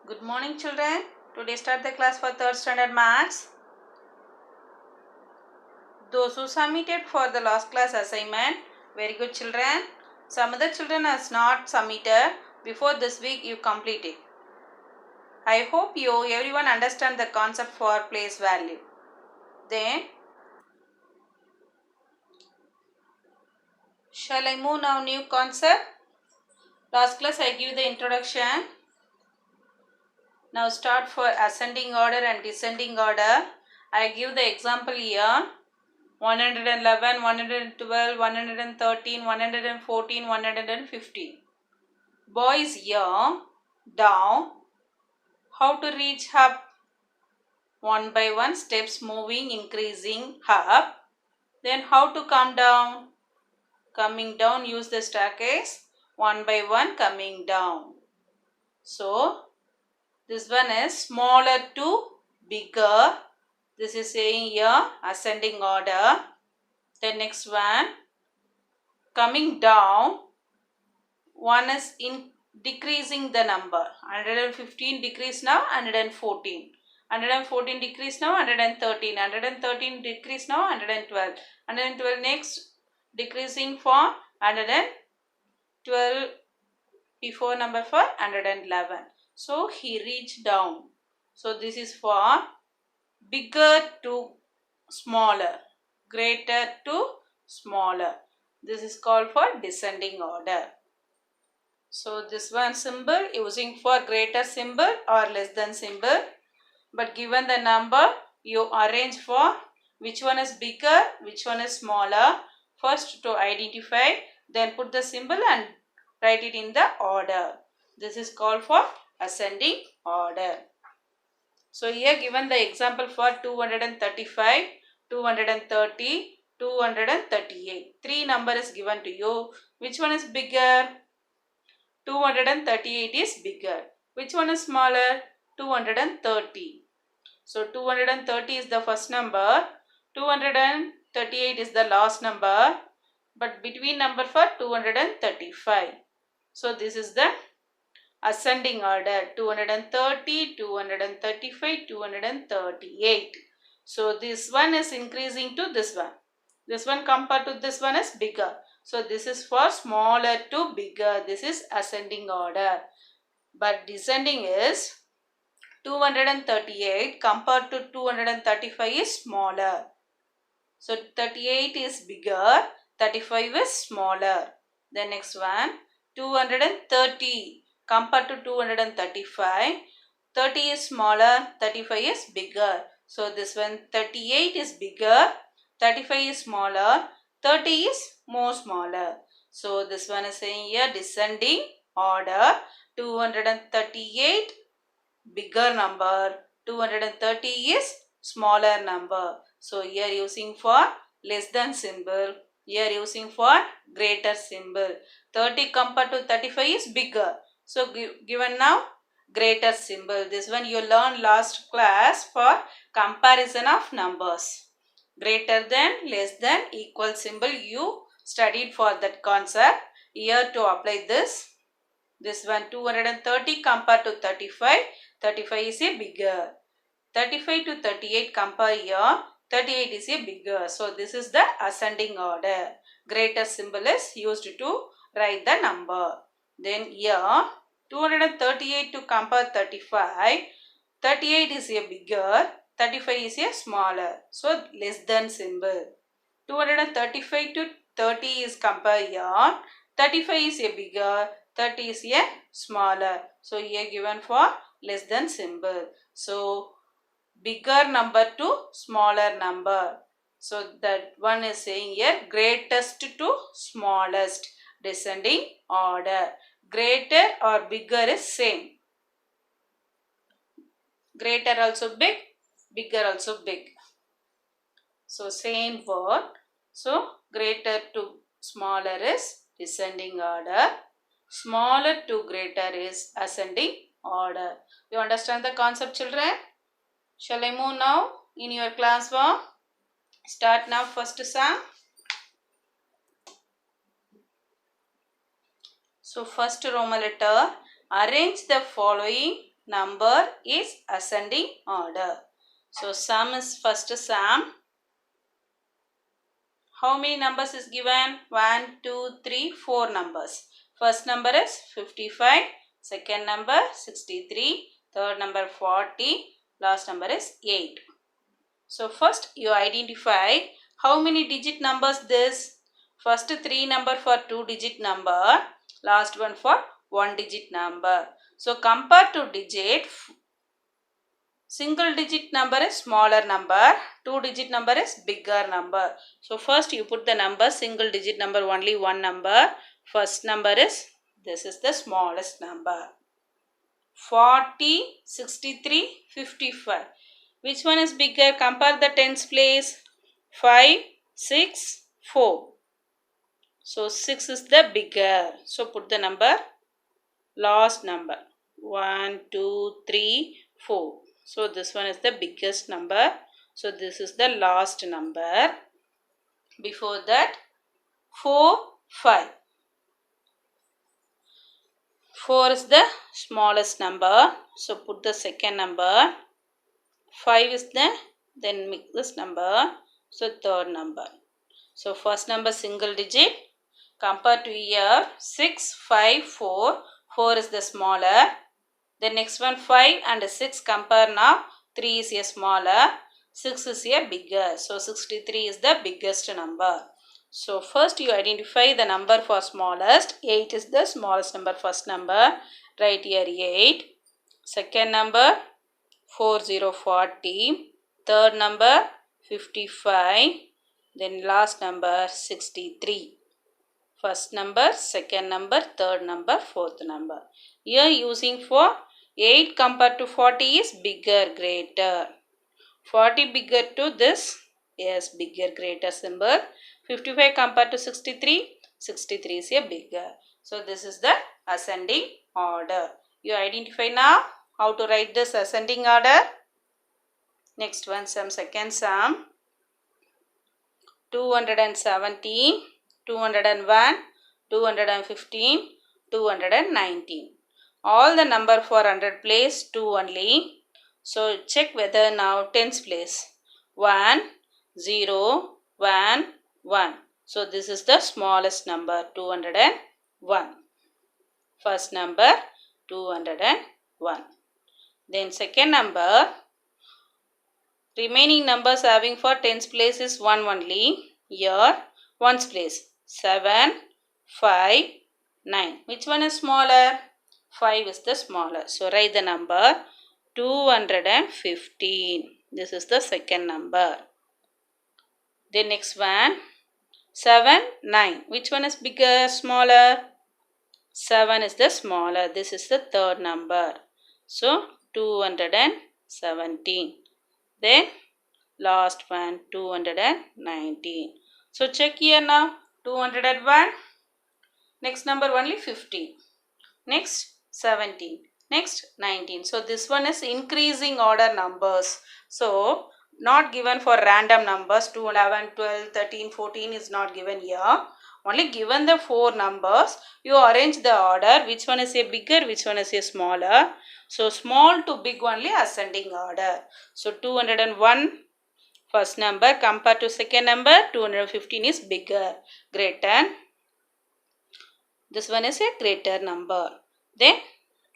Good morning, children. Today start the class for 3rd standard maths. Those who submitted for the last class assignment, very good children. Some other children has not submitted. Before this week you complete it. I hope everyone understand the concept for place value. Then shall I move now new concept? Last class I give the introduction. Now start for ascending order and descending order. I give the example here. 111, 112, 113, 114, 115. Boys here, down. How to reach up? One by one steps moving, increasing up. Then how to come down? Coming down, use the staircase. One by one coming down. So, this one is smaller to bigger. This is saying here ascending order. The next one coming down. One is in decreasing the number. 115 decrease now 114. 114 decrease now 113. 113 decrease now 112. 112 next decreasing for 112 before number for 111. So he reached down. So this is for bigger to smaller, greater to smaller. This is called for descending order. So this one symbol using for greater symbol or less than symbol. But given the number, you arrange for which one is bigger, which one is smaller. First to identify, then put the symbol and write it in the order. This is called for ascending order. So here given the example for 235, 230, 238. Three number is given to you. Which one is bigger? 238 is bigger. Which one is smaller? 230. So 230 is the first number. 238 is the last number. But between number for 235. So this is the ascending order. 230, 235, 238. So this one is increasing to this one. This one compared to this one is bigger. So this is for smaller to bigger. This is ascending order. But descending is 238 compared to 235 is smaller. So 38 is bigger, 35 is smaller. The next one 230 compared to 235. 30 is smaller, 35 is bigger. So this one 38 is bigger, 35 is smaller, 30 is more smaller. So this one is saying here descending order. 238 bigger number, 230 is smaller number. So here using for less than symbol, here using for greater symbol. 30 compared to 35 is bigger. So given now greater symbol. This one you learned last class for comparison of numbers. Greater than, less than, equal symbol you studied for that concept. Here to apply this. This one 230 compared to 35. 35 is a bigger. 35 to 38 compare here. 38 is a bigger. So this is the ascending order. Greater symbol is used to write the number. Then here 238 to compare 35. 38 is a bigger. 35 is a smaller. So less than symbol. 235 to 30 is compare here. 35 is a bigger. 30 is a smaller. So here given for less than symbol. So bigger number to smaller number. So that one is saying here greatest to smallest, descending order. Greater or bigger is same. Greater also big, bigger also big. So same word. So greater to smaller is descending order. Smaller to greater is ascending order. You understand the concept, children? Shall I move now in your classroom? Start now first sum. So first Roman letter. Arrange the following number is ascending order. So sum is first sum. How many numbers is given? 1, 2, 3, 4 numbers. First number is 55. Second number 63. Third number 40. Last number is 8. So first you identify how many digit numbers this. First 3 number for 2 digit number. Last one for 1 digit number. So compare to digit. Single digit number is smaller number, 2 digit number is bigger number. So first you put the number, single digit number only one number. First number is, this is the smallest number. 40, 63, 55. Which one is bigger? Compare the tens place. 5, 6, 4. So 6 is the bigger. So put the number, last number. 1, 2, 3, 4. So this one is the biggest number. So this is the last number. Before that 4, 5. 4 is the smallest number. So put the second number. 5 is the, then make this number. So third number. So first number single digit. Compare to here 6, 5, 4. 4 is the smaller. The next one 5 and 6 compare now. 3 is a smaller. 6 is a bigger. So 63 is the biggest number. So first you identify the number for smallest. 8 is the smallest number. First number. Write here 8. Second number 4040. Third number 55. Then last number 63. First number, second number, third number, fourth number. Here using for 8 compared to 40 is bigger, greater. 40 bigger to this, yes, bigger, greater symbol. 55 compared to 63, 63 is a bigger. So this is the ascending order. You identify now how to write this ascending order. Next one, some second sum. 217, 201, 215, 219. All the number for 100 place 2 only. So check whether now tens place. 1, 0, 1, 1. So this is the smallest number 201. First number 201. Then second number. Remaining numbers having for tens place is 1 only. Here ones place 7, 5, 9. Which one is smaller? 5 is the smaller. So write the number 215. This is the second number. The next one 7, 9. Which one is bigger, smaller? 7 is the smaller. This is the third number. So 217. Then last one 219. So check here now 201. Next number only 15. Next 17. Next 19. So this one is increasing order numbers. So not given for random numbers. 2, 11, 12, 13, 14 is not given here. Only given the 4 numbers. You arrange the order. Which one is a bigger? Which one is a smaller? So small to big only ascending order. So 201 first number compared to second number 215 is bigger, greater. This one is a greater number. Then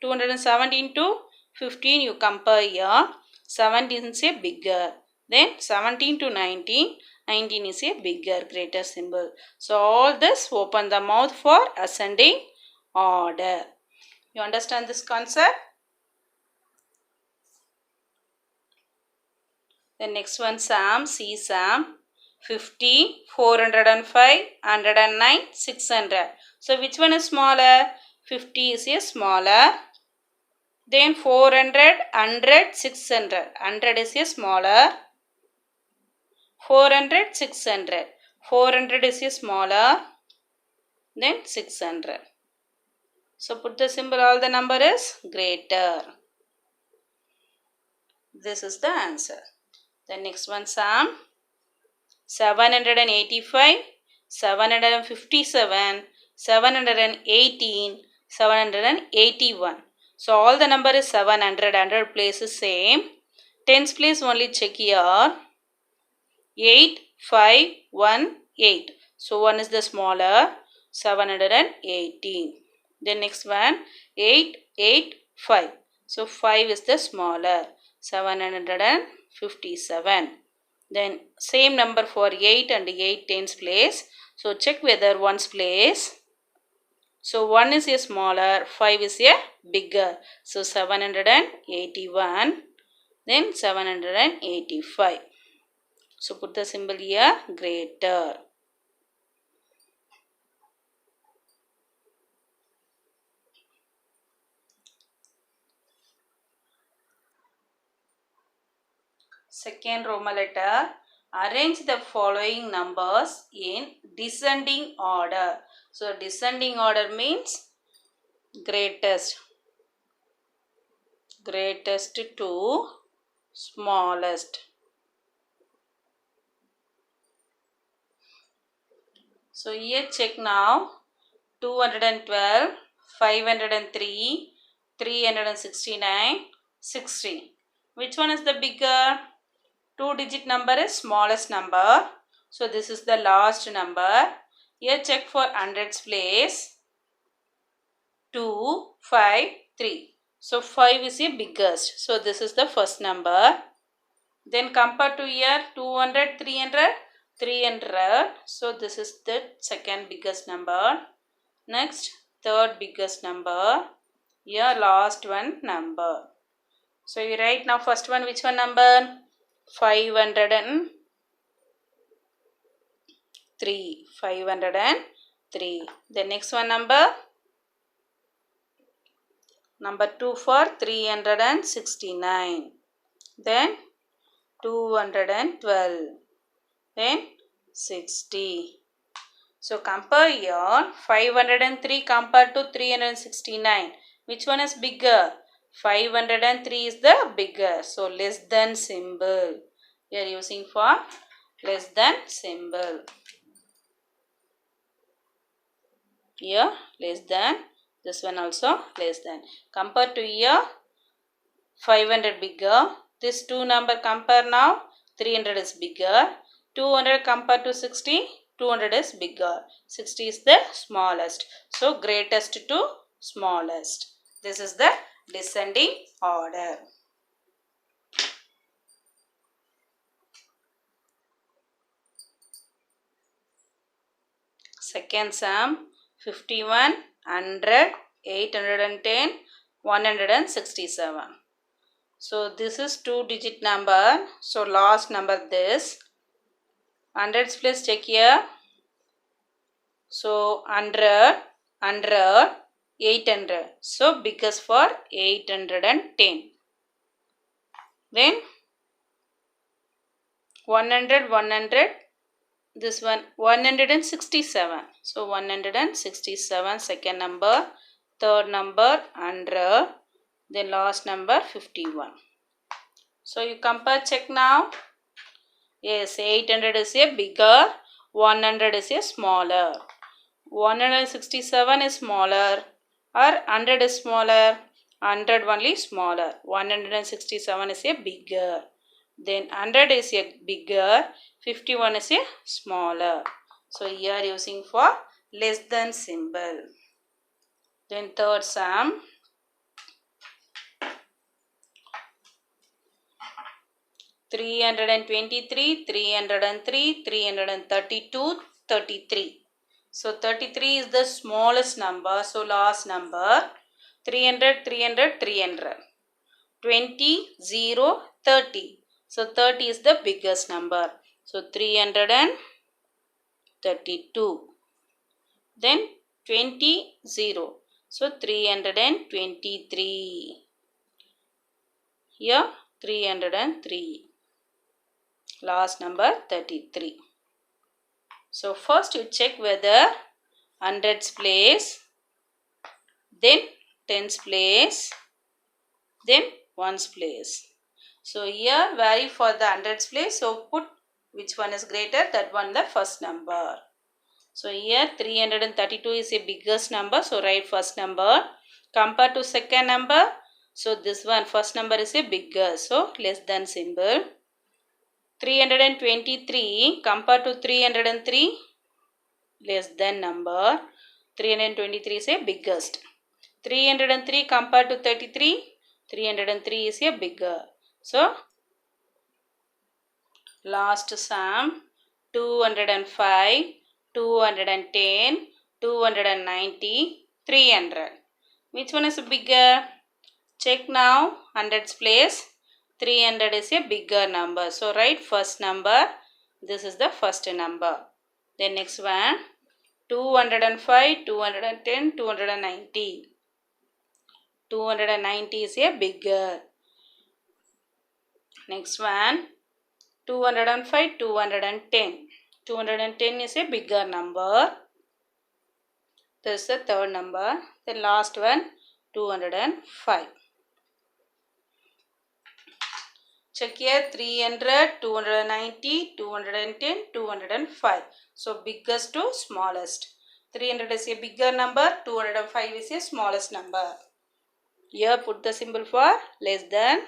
217 to 15 you compare here. 17 is a bigger. Then 17 to 19. 19 is a bigger, greater symbol. So all this open the mouth for ascending order. You understand this concept? The next one sum, C sum. 50, 405, 109, 600. So which one is smaller? 50 is a smaller. Then 400, 100, 600. 100 is a smaller. 400, 600. 400 is a smaller. Then 600. So put the symbol, all the number is greater. This is the answer. The next one sum. 785, 757, 718, 781. So all the number is 700. 100 place is same. Tens place only check here. 8, 5, 1, 8. So 1 is the smaller. 718. Then next one 8, 8, 5. So 5 is the smaller. 757. Then same number for 8 and 8 tens place. So check whether 1's place. So 1 is a smaller, 5 is a bigger. So 781, then 785. So put the symbol here, greater. Second Roman letter, arrange the following numbers in descending order. So descending order means greatest to smallest. So here check now. 212, 503, 369, 16. Which one is the bigger? 2-digit number is smallest number. So this is the last number. Here check for hundreds place. 2, 5, 3. So 5 is the biggest. So this is the first number. Then compare to here 200, 300, 300. So this is the second biggest number. Next, third biggest number. Here last one number. So you write now first one, which one number? 503. 503. The next one number? Number 2 for 369. Then 212. Then 60. So compare here 503 compared to 369. Which one is bigger? 503 is the bigger. So less than symbol. We are using for less than symbol. Here less than. This one also less than. Compare to here 500 bigger. This two number compare now. 300 is bigger. 200 compared to 60. 200 is bigger. 60 is the smallest. So greatest to smallest. This is the descending order. Second sum 51, 100, 810, 167. So this is 2-digit number. So last number this. Hundreds place check here. So 100, 100, 800. So biggest for 810. Then 100, 100. This one 167. So 167 second number. Third number 100. Then last number 51. So you compare check now. Yes, 800 is a bigger. 100 is a smaller. 167 is smaller or 100 is smaller. 100 only smaller. 167 is a bigger. Then 100 is a bigger. 51 is a smaller. So here using for less than symbol. Then third sum. 323, 303, 332, 33. So 33 is the smallest number. So last number. 300, 300, 300. 20, 0, 30. So 30 is the biggest number. So 332. Then 20, 0. So 323. Here 303. Last number 33. So first you check whether hundreds place, then tens place, then ones place. So here vary for the hundreds place. So put which one is greater, that one the first number. So here 332 is a biggest number. So write first number. Compared to second number, so this one first number is a bigger, so less than symbol. 323 compared to 303, less than number. 323 is a biggest. 303 compared to 33, 303 is a bigger. So last sum 205, 210, 290, 300. Which one is bigger? Check now. Hundreds place. 300 is a bigger number. So write first number. This is the first number. Then next one 205, 210, 290. 290 is a bigger. Next one 205, 210. 210 is a bigger number. This is the third number. The last one 205. Check here 300, 290, 210, 205. So biggest to smallest. 300 is a bigger number, 205 is a smallest number. Here put the symbol for less than,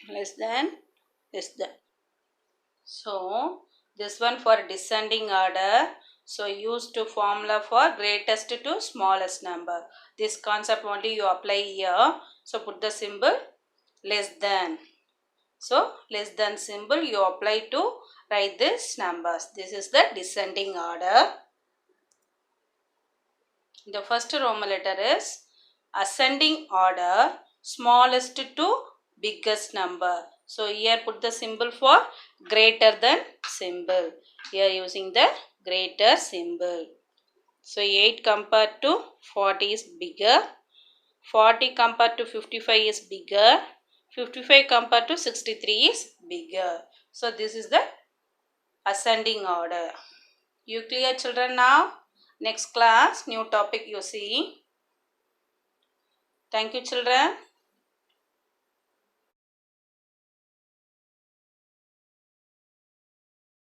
less than, less than. So this one for descending order. So use to formula for greatest to smallest number. This concept only you apply here. So put the symbol less than. So less than symbol you apply to write these numbers. This is the descending order. The first Roman letter is ascending order, smallest to biggest number. So here put the symbol for greater than symbol. Here using the greater symbol. So 8 compared to 40 is bigger. 40 compared to 55 is bigger. 55 compared to 63 is bigger. So this is the ascending order. You clear children now? Next class, new topic you see. Thank you children.